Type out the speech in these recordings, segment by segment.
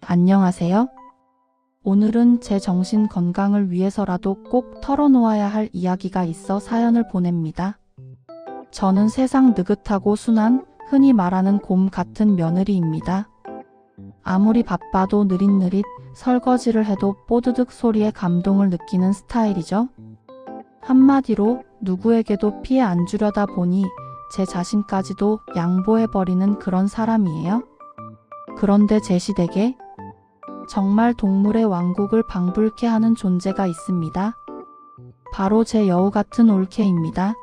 안녕하세요. 오늘은 제 정신 건강을 위해서라도 꼭 털어놓아야 할 이야기가 있어 사연을 보냅니다. 저는 세상 느긋하고 순한, 흔히 말하는 곰 같은 며느리입니다. 아무리 바빠도 느릿느릿 설거지를 해도 뽀드득 소리에 감동을 느끼는 스타일이죠. 한마디로 누구에게도 피해 안 주려다 보니 제 자신까지도 양보해버리는 그런 사람이에요. 그런데 제 시댁에 정말 동물의 왕국을 방불케 하는 존재가 있습니다. 바로 제 여우 같은 올케입니다.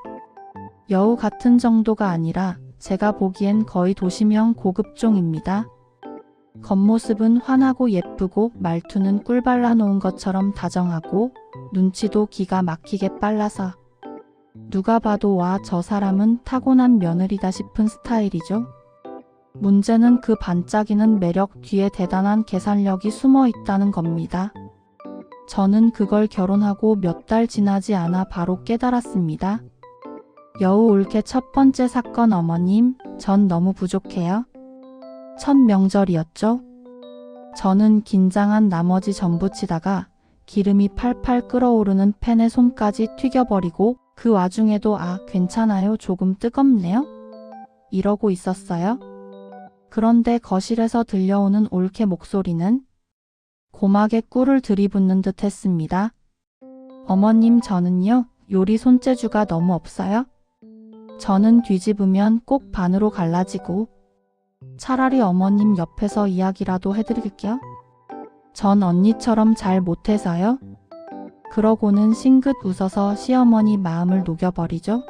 여우 같은 정도가 아니라 제가 보기엔 거의 도시명 고급종입니다. 겉모습은 환하고 예쁘고 말투는 꿀 발라놓은 것처럼 다정하고 눈치도 기가 막히게 빨라서 누가 봐도 와, 저 사람은 타고난 며느리다 싶은 스타일이죠. 문제는 그 반짝이는 매력 뒤에 대단한 계산력이 숨어 있다는 겁니다. 저는 그걸 결혼하고 몇 달 지나지 않아 바로 깨달았습니다. 여우 올케 첫 번째 사건. 어머님, 전 너무 부족해요. 첫 명절이었죠. 저는 긴장한 나머지 전부치다가 기름이 팔팔 끓어오르는 팬에 손까지 튀겨버리고 그 와중에도 괜찮아요. 조금 뜨겁네요. 이러고 있었어요. 그런데 거실에서 들려오는 올케 목소리는 고막에 꿀을 들이붓는 듯 했습니다. 어머님, 저는요, 요리 손재주가 너무 없어요. 저는 뒤집으면 꼭 반으로 갈라지고 차라리 어머님 옆에서 이야기라도 해드릴게요. 전 언니처럼 잘 못해서요. 그러고는 싱긋 웃어서 시어머니 마음을 녹여버리죠.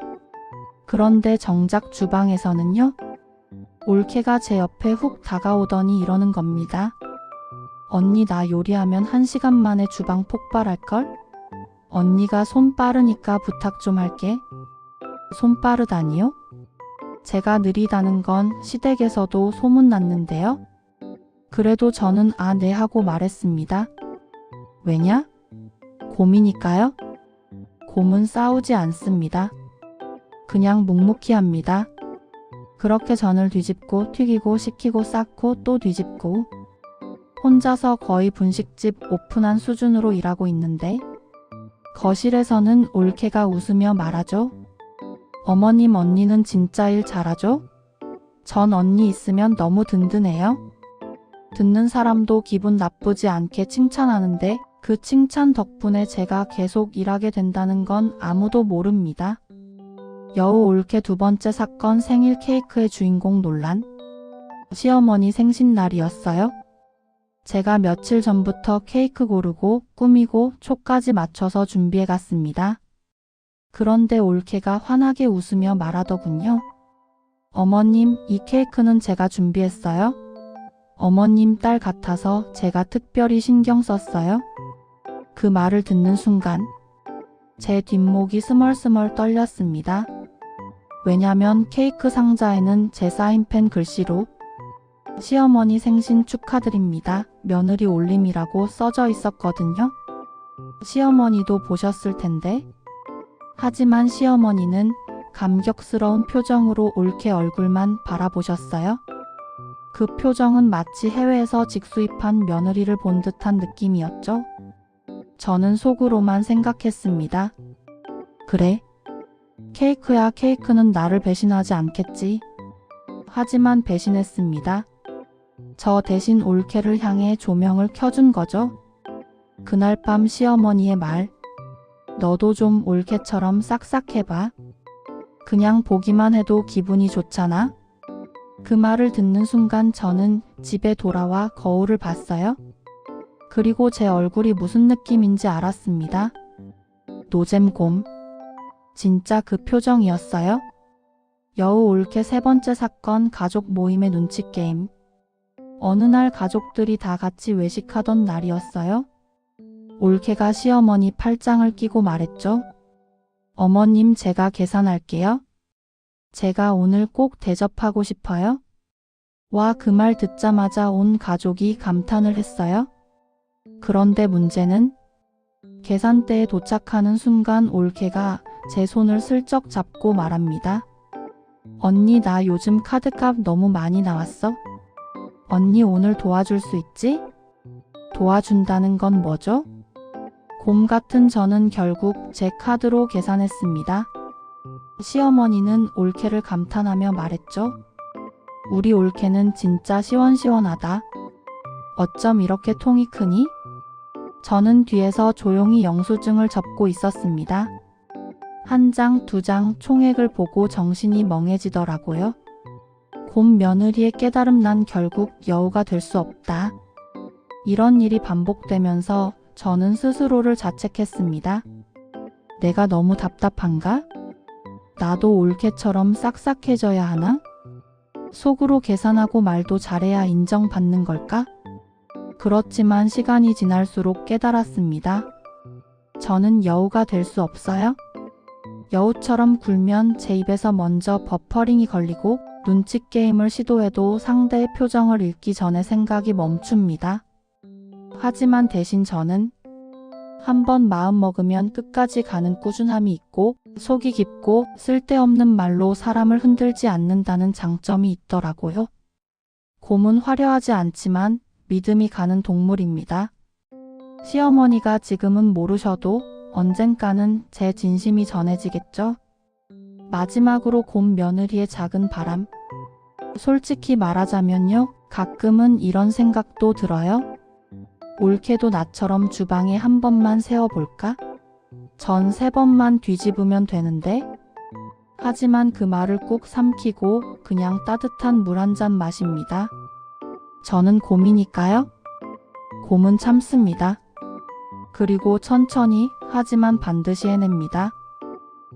그런데 정작 주방에서는요, 올케가 제 옆에 훅 다가오더니 이러는 겁니다. 언니, 나 요리하면 1시간 만에 주방 폭발할걸? 언니가 손 빠르니까 부탁 좀 할게. 손 빠르다니요? 제가 느리다는 건 시댁에서도 소문났는데요. 그래도 저는 네 하고 말했습니다. 왜냐? 곰이니까요. 곰은 싸우지 않습니다. 그냥 묵묵히 합니다. 그렇게 전을 뒤집고 튀기고 식히고 쌓고 또 뒤집고 혼자서 거의 분식집 오픈한 수준으로 일하고 있는데 거실에서는 올케가 웃으며 말하죠. 어머님, 언니는 진짜 일 잘하죠? 전 언니 있으면 너무 든든해요. 듣는 사람도 기분 나쁘지 않게 칭찬하는데 그 칭찬 덕분에 제가 계속 일하게 된다는 건 아무도 모릅니다. 여우 올케 두 번째 사건. 생일 케이크의 주인공 논란. 시어머니 생신날이었어요. 제가 며칠 전부터 케이크 고르고 꾸미고 초까지 맞춰서 준비해 갔습니다. 그런데 올케가 환하게 웃으며 말하더군요. 어머님, 이 케이크는 제가 준비했어요. 어머님 딸 같아서 제가 특별히 신경 썼어요. 그 말을 듣는 순간 제 뒷목이 스멀스멀 떨렸습니다. 왜냐면 케이크 상자에는 제 사인펜 글씨로 시어머니 생신 축하드립니다. 며느리 올림이라고 써져 있었거든요. 시어머니도 보셨을 텐데. 하지만 시어머니는 감격스러운 표정으로 올케 얼굴만 바라보셨어요. 그 표정은 마치 해외에서 직수입한 며느리를 본 듯한 느낌이었죠. 저는 속으로만 생각했습니다. 그래, 케이크야, 케이크는 나를 배신하지 않겠지. 하지만 배신했습니다. 저 대신 올케를 향해 조명을 켜준 거죠. 그날 밤 시어머니의 말, 너도 좀 올케처럼 싹싹 해봐. 그냥 보기만 해도 기분이 좋잖아. 그 말을 듣는 순간 저는 집에 돌아와 거울을 봤어요. 그리고 제 얼굴이 무슨 느낌인지 알았습니다. 노잼곰. 진짜 그 표정이었어요. 여우 올케 세 번째 사건. 가족 모임의 눈치 게임. 어느 날 가족들이 다 같이 외식하던 날이었어요. 올케가 시어머니 팔짱을 끼고 말했죠. 어머님, 제가 계산할게요. 제가 오늘 꼭 대접하고 싶어요. 와, 그 말 듣자마자 온 가족이 감탄을 했어요. 그런데 문제는 계산대에 도착하는 순간 올케가 제 손을 슬쩍 잡고 말합니다. 언니, 나 요즘 카드값 너무 많이 나왔어. 언니 오늘 도와줄 수 있지? 도와준다는 건 뭐죠? 곰 같은 저는 결국 제 카드로 계산했습니다. 시어머니는 올케를 감탄하며 말했죠. 우리 올케는 진짜 시원시원하다. 어쩜 이렇게 통이 크니? 저는 뒤에서 조용히 영수증을 접고 있었습니다. 한 장, 두 장 총액을 보고 정신이 멍해지더라고요. 곰 며느리의 깨달음 난 결국 여우가 될 수 없다. 이런 일이 반복되면서 저는 스스로를 자책했습니다. 내가 너무 답답한가? 나도 올케처럼 싹싹해져야 하나? 속으로 계산하고 말도 잘해야 인정받는 걸까? 그렇지만 시간이 지날수록 깨달았습니다. 저는 여우가 될 수 없어요? 여우처럼 굴면 제 입에서 먼저 버퍼링이 걸리고 눈치 게임을 시도해도 상대의 표정을 읽기 전에 생각이 멈춥니다. 하지만 대신 저는 한번 마음 먹으면 끝까지 가는 꾸준함이 있고 속이 깊고 쓸데없는 말로 사람을 흔들지 않는다는 장점이 있더라고요. 곰은 화려하지 않지만 믿음이 가는 동물입니다. 시어머니가 지금은 모르셔도 언젠가는 제 진심이 전해지겠죠? 마지막으로 곰 며느리의 작은 바람. 솔직히 말하자면요, 가끔은 이런 생각도 들어요. 올케도 나처럼 주방에 한 번만 세워볼까? 전 3번만 뒤집으면 되는데? 하지만 그 말을 꼭 삼키고 그냥 따뜻한 물 한 잔 마십니다. 저는 곰이니까요. 곰은 참습니다. 그리고 천천히 하지만 반드시 해냅니다.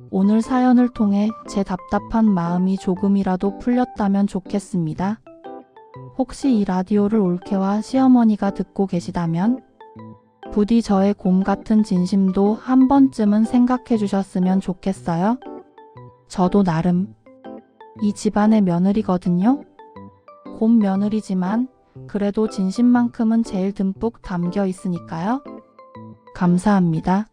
오늘 사연을 통해 제 답답한 마음이 조금이라도 풀렸다면 좋겠습니다. 혹시 이 라디오를 올케와 시어머니가 듣고 계시다면 부디 저의 곰 같은 진심도 한 번쯤은 생각해 주셨으면 좋겠어요. 저도 나름 이 집안의 며느리거든요. 곰 며느리지만 그래도 진심만큼은 제일 듬뿍 담겨 있으니까요. 감사합니다.